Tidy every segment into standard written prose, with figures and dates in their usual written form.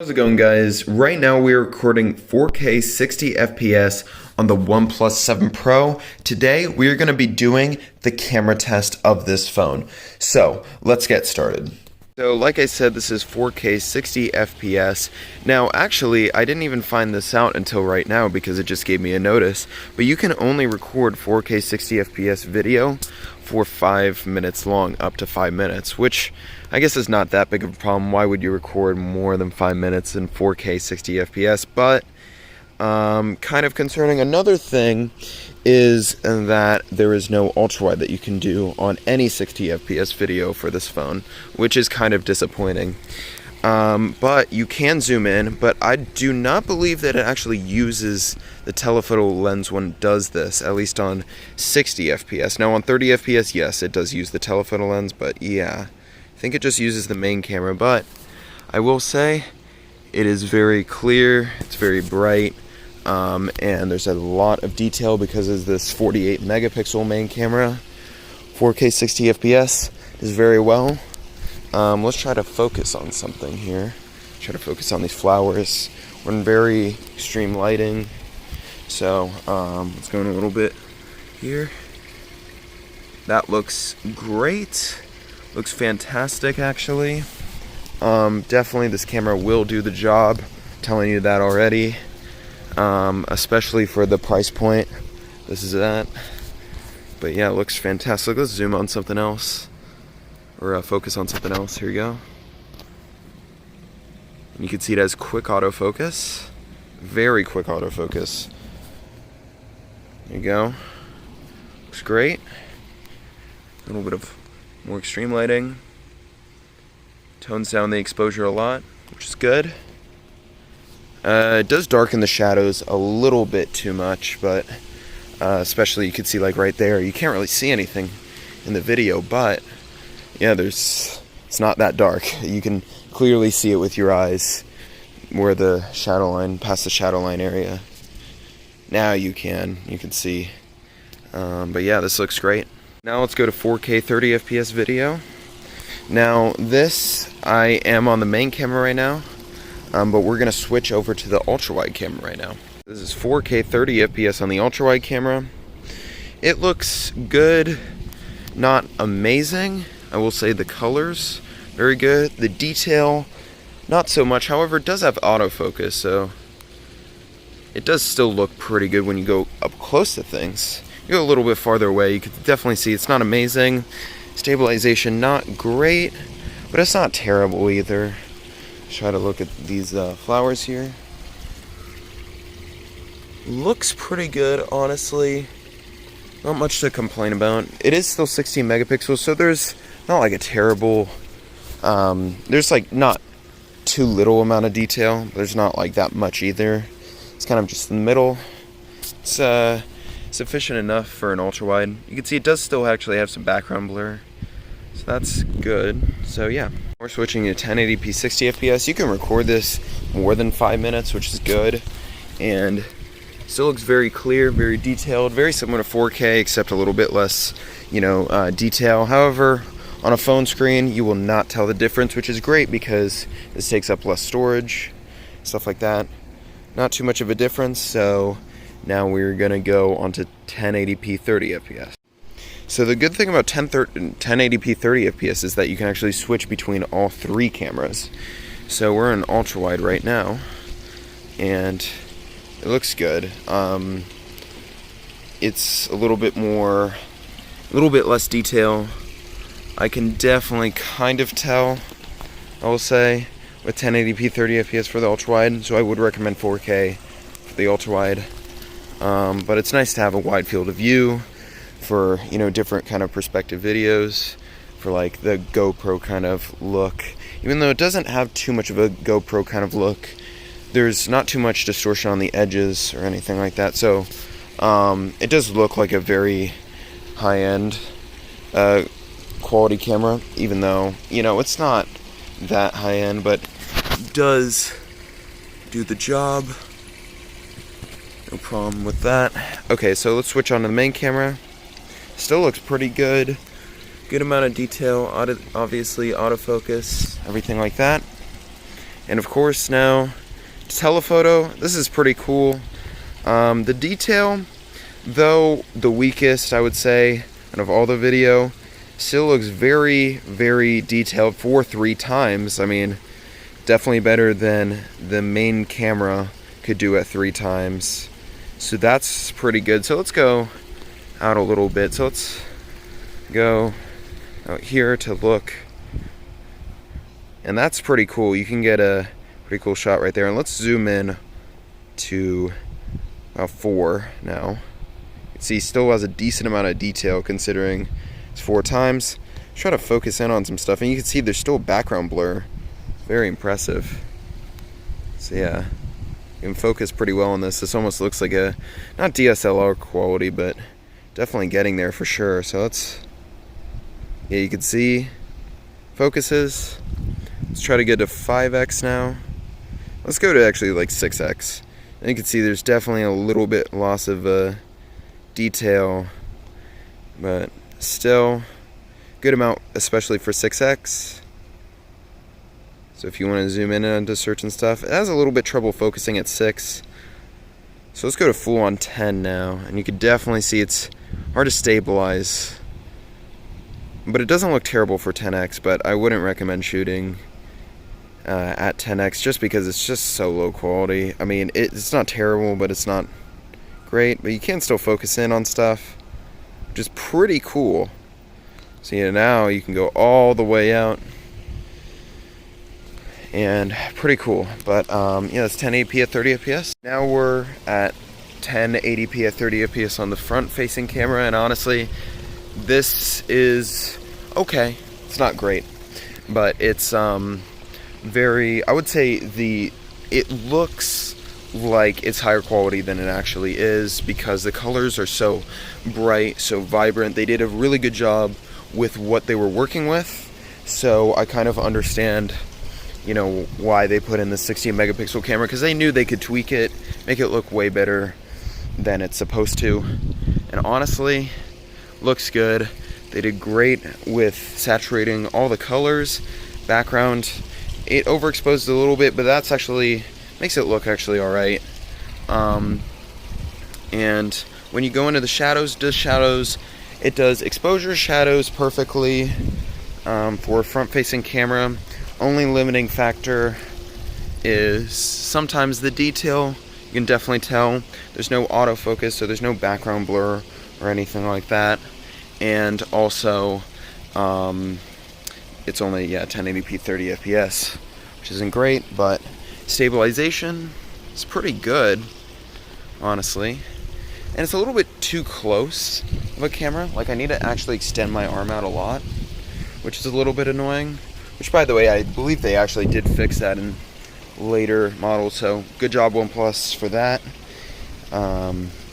How's it going, guys? Right now we are recording 4K 60 FPS on the OnePlus 7 Pro. Today we are going to be doing the camera test of this phone. So let's get started. So like I said, this is 4K 60 FPS. Now actually I didn't even find this out until right now because it just gave me a notice, but you can only record 4K 60 FPS video for 5 minutes long, up to 5 minutes, which I guess is not that big of a problem. Why would you record more than 5 minutes in 4K 60 FPS? But kind of concerning. Another thing is that there is no ultra-wide that you can do on any 60 FPS video for this phone, which is kind of disappointing. But you can zoom in, but I do not believe that it actually uses the telephoto lens when it does this, at least on 60 FPS. Now on 30 FPS, yes, it does use the telephoto lens, but yeah, I think it just uses the main camera. But I will say it is very clear, it's very bright, and there's a lot of detail because of this 48 megapixel main camera. 4K 60 FPS is very well. Let's try to focus on something here. Try to focus on these flowers. We're in very extreme lighting, so let's go in a little bit here. That looks great. Looks fantastic, actually. Definitely this camera will do the job. I'm telling you that already. Especially for the price point. This is that. But yeah, it looks fantastic. Let's zoom on something else. Or focus on something else. Here we go. And you can see it has quick autofocus. Very quick autofocus. There you go. Looks great. A little bit of more extreme lighting. Tones down the exposure a lot, which is good. It does darken the shadows a little bit too much, but especially you can see like right there, you can't really see anything in the video, but yeah, it's not that dark. You can clearly see it with your eyes where the shadow line, past the shadow line area. Now you can see. But yeah, this looks great. Now let's go to 4K 30 FPS video. Now this, I am on the main camera right now, but we're gonna switch over to the ultra-wide camera right now. This is 4K 30 FPS on the ultra-wide camera. It looks good, not amazing. I will say the colors, very good. The detail, not so much. However, it does have autofocus, so it does still look pretty good when you go up close to things. You go a little bit farther away, you can definitely see it's not amazing. Stabilization, not great, but it's not terrible either. Try to look at these flowers here. Looks pretty good, honestly. Not much to complain about. It is still 16 megapixels, so there's not like a terrible, there's like not too little amount of detail. There's not like that much either. It's kind of just in the middle. It's sufficient enough for an ultra wide. You can see it does still actually have some background blur, so that's good. So yeah, we're switching to 1080p 60 FPS. You can record this more than 5 minutes, which is good, and still looks very clear, very detailed, very similar to 4K, except a little bit less, detail. However, on a phone screen, you will not tell the difference, which is great because this takes up less storage, stuff like that. Not too much of a difference, so now we're gonna go onto 1080p 30 FPS. So the good thing about 1080p 30 FPS is that you can actually switch between all three cameras. So we're in ultra wide right now, and it looks good. It's a little bit less detail. I can definitely kind of tell, I will say, with 1080p 30 FPS for the ultra wide. So I would recommend 4K for the ultra wide. But it's nice to have a wide field of view for, different kind of perspective videos, for like the GoPro kind of look. Even though it doesn't have too much of a GoPro kind of look, there's not too much distortion on the edges or anything like that. So it does look like a very high-end quality camera, even though, it's not that high-end, but it does do the job. No problem with that. Okay, so let's switch on to the main camera. Still looks pretty good. Good amount of detail, obviously autofocus, everything like that. And of course now, telephoto, this is pretty cool. The detail, though the weakest, I would say, out of all the video, still looks very, very detailed for 3 times. I mean, definitely better than the main camera could do at 3 times. So that's pretty good. So let's go out a little bit. So let's go out here to look. And that's pretty cool. You can get a pretty cool shot right there. And let's zoom in to 4 now. You can see still has a decent amount of detail considering it's 4 times. Try to focus in on some stuff, and you can see there's still background blur. Very impressive. So yeah, you can focus pretty well on this. This almost looks like a, not DSLR quality, but definitely getting there for sure. So let's, yeah, you can see focuses. Let's try to get to 5x now. Let's go to actually like 6x. And you can see there's definitely a little bit loss of detail, but still good amount, especially for 6x. So if you want to zoom in onto certain stuff, it has a little bit trouble focusing at 6. So let's go to full on 10 now, and you can definitely see it's hard to stabilize. But it doesn't look terrible for 10x, but I wouldn't recommend shooting at 10x just because it's just so low quality. I mean, it's not terrible, but it's not great. But you can still focus in on stuff, which is pretty cool. So yeah, now you can go all the way out. And pretty cool. But yeah, it's 1080p at 30 fps. Now we're at 1080p at 30 fps on the front facing camera, and honestly, this is okay. It's not great, but it's very, I would say it looks like it's higher quality than it actually is because the colors are so bright, so vibrant. They did a really good job with what they were working with, so I kind of understand, you know, why they put in the 16 megapixel camera, because they knew they could tweak it, make it look way better than it's supposed to. And honestly, looks good. They did great with saturating all the colors. Background, it overexposed a little bit, but that's actually makes it look actually all right. And when you go into the shadows, it does exposure shadows perfectly for a front-facing camera. Only limiting factor is sometimes the detail. You can definitely tell there's no autofocus, so there's no background blur or anything like that. And also, it's only 1080p 30 fps, which isn't great, but stabilization is pretty good, honestly. And it's a little bit too close of a camera. Like, I need to actually extend my arm out a lot, which is a little bit annoying. Which, by the way, I believe they actually did fix that in later models, so good job OnePlus for that.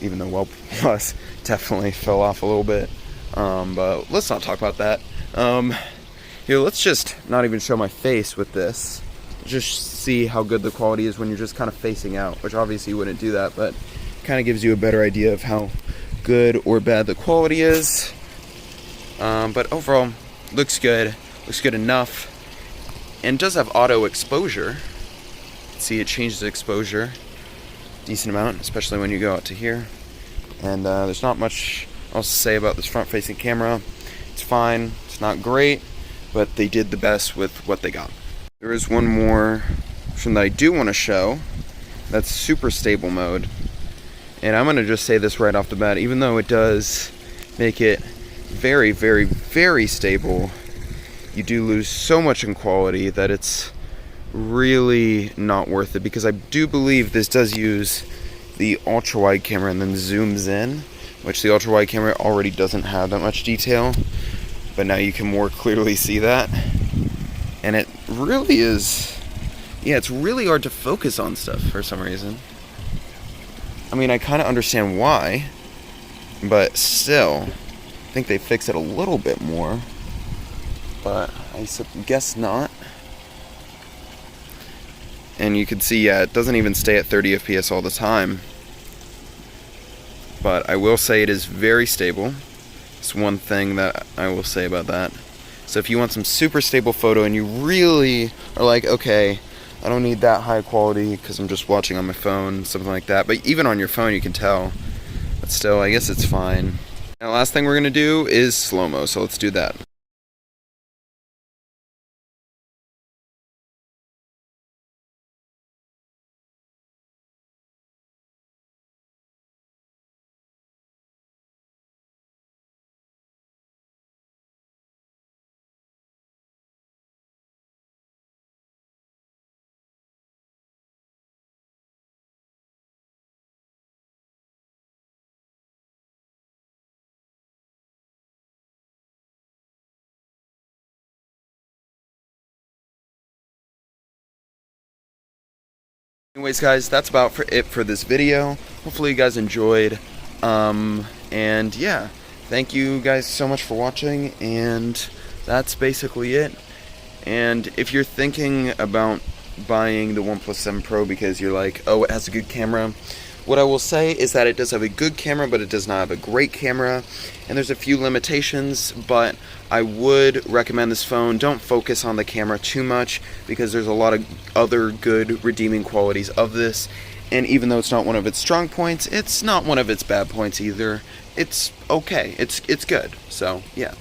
Even though OnePlus definitely fell off a little bit. But let's not talk about that. Here, let's just not even show my face with this. Just see how good the quality is when you're just kind of facing out, which obviously you wouldn't do that, but kind of gives you a better idea of how good or bad the quality is. But overall, looks good enough, and does have auto exposure. See, it changes the exposure decent amount, especially when you go out to here. And there's not much else to say about this front-facing camera. It's fine. It's not great, but they did the best with what they got. There is one more option that I do want to show. That's super stable mode. And I'm going to just say this right off the bat, even though it does make it very, very, very stable, you do lose so much in quality that it's really not worth it, because I do believe this does use the ultra-wide camera and then zooms in, which the ultra-wide camera already doesn't have that much detail, but now you can more clearly see that. And it really is, yeah, it's really hard to focus on stuff for some reason. I mean, I kind of understand why, but still, I think they fix it a little bit more, but I guess not. And you can see, yeah, it doesn't even stay at 30 FPS all the time. But I will say it is very stable. It's one thing that I will say about that. So if you want some super stable photo and you really are like, okay, I don't need that high quality because I'm just watching on my phone, something like that. But even on your phone you can tell. But still, I guess it's fine. Now, last thing we're going to do is slow-mo, so let's do that. Anyways, guys, that's about it for this video. Hopefully you guys enjoyed. And yeah, thank you guys so much for watching, and that's basically it. And if you're thinking about buying the OnePlus 7 Pro because you're like, oh, it has a good camera, what I will say is that it does have a good camera, but it does not have a great camera, and there's a few limitations, but I would recommend this phone. Don't focus on the camera too much because there's a lot of other good redeeming qualities of this, and even though it's not one of its strong points, it's not one of its bad points either. It's okay. It's good. So, yeah.